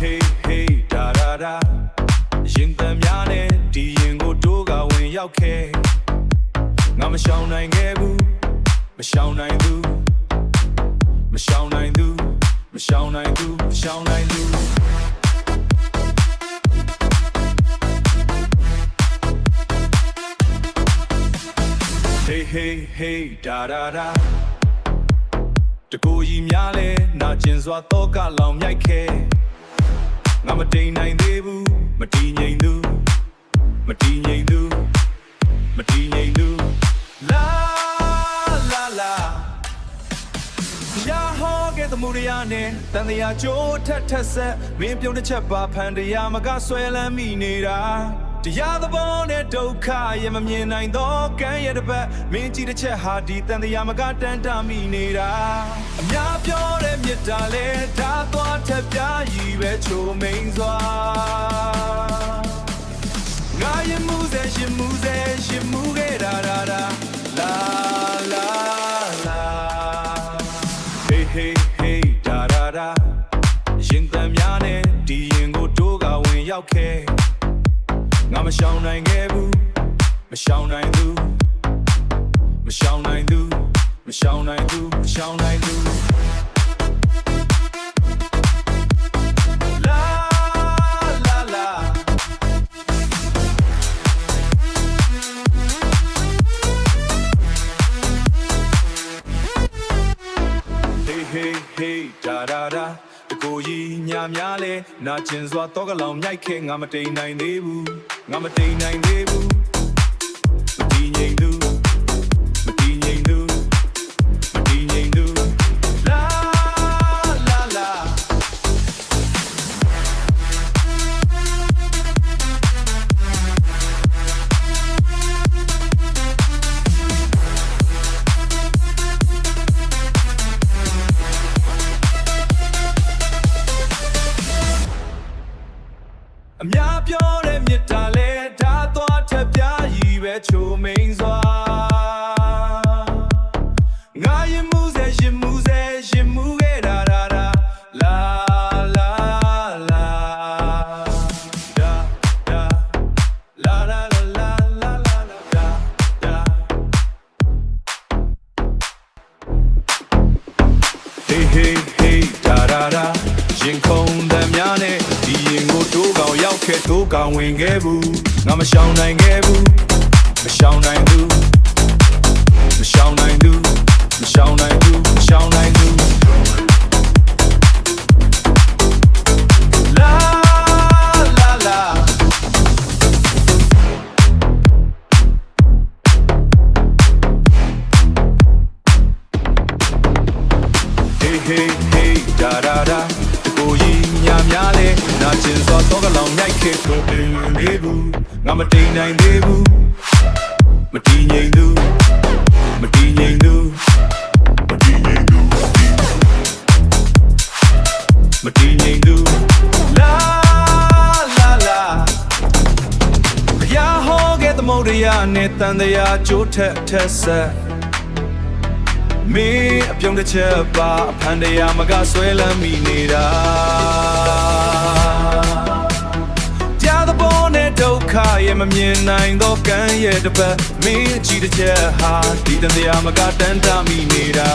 hey hey da da da ရင်သံများနဲ့ဒီရင်ကိုတိုးကဝင်ရောက်ခဲ့ငါမရှောင်နိုင်ခဲ့ဘူးမရှောင်နိုင်သူမရှောင်နိုင်သူမရှောင်နိုင်သူမရှောင်နိုင်သူ Hey hey hey da da da တကူကြီးများလဲနာကျင်စွာတော့ကလောင်မြိုက်ခဲငါမတိမ်နိုင်သေးဘူးမတီးငိမ်သူမတီးငိမ်သူမတီးငိမ်သူလာလာလာရာဟောခဲ့တဲ့မူရယာနဲ့တန်တရားကြိုးထက်ထက်ဆက်မင်းပြုံးတစ်ချက်ပါဖန်တရားမကဆွဲလန်းမိနေတာတရားသဘောနဲ့ဒုက္ခရဲ့မမြင်နိုင်တော့ကံရဲ့တစ်ပတ်မင်းကြည့်တဲ့ချက်ဟာဒီတန်တရားမကတန်တမိနေတာအများပြောတဲ့မြတ်တာလဲဒါသွားထက်ပြားကြီးပဲချိုမိန်စွာငါရင်မှုစေရှင်မှုစေရှင်မှုခဲ့တာလာလာလာ Hey hey hey da da da ရင်သံများနဲ့ဒီရင်ကိုတိုးကဝင်ရောက်ခဲ့ငါမရှောင်နိုင်ခဲ့ဘူးမရှောင်နိုင်သူမရှောင်နိုင်သူမရှောင်နိုင်သူမရှောင်နိုင်သူလာလာလာ Hey hey hey da da da တကိုကြီးညာများလဲနာကျင်စွာတော့ကလောင်မြိုက်ခဲငါမတိမ်နိုင်သေးဘူးငါမတိမ်နိုင်သေးဘူးမတီးငိမ်သူမတီးငိမ်သူမတီးငိမ်သူလာလာလာ အများပြောတဲ့မြတ်တာလဲဒါသွားထက်ပြားကြီးပဲချိုမိန်စွာငါရင်မှုစေရှင်မှုစေရှင်မှုခဲ့တာလာလာလာလာဒါဒါလာလာလာလာလာဒါဒါ Hey hey hey da da da ရင်ခုန်တဲ့များနဲ့ဒီရင်ကိုတိုးကောင်ရောက်ခဲ့တိုးကောင်ဝင်ခဲ့ဘူးငါမရှောင်နိုင်ခဲ့ဘူးမရှောင်နိုင်သူမရှောင်နိုင်သူမရှောင်နိုင်သူမရှောင်နိုင်သူလာလာလာ Hey hey hey da da daကိုကြီးညာများလဲနာကျင်စွာတော့ကလောင်မြိုက်ခဲ့ကိုတင်နေဘူးငါမတိမ်နိုင်သေးဘူးမတီးငိမ်သူမတီးငိမ်သူမတီးငိမ်သူမတီးငိမ်သူလာလာလာရာဟောခဲ့တဲ့မုတ်တရားနဲ့တန်တရားကြိုးထက်ထက်ဆက်မင်းအပြုံးတစ်ချက်ပါအဖန်တရားမကဆွဲလန်းမိနေတာတရားသဘောနဲ့ဒုက္ခရဲ့မမြင်နိုင်တော့ကံရဲ့တစ်ပတ်မင်းကြည့်တဲ့ချက်ဟာဒီတရားမကတန်တမိနေတာ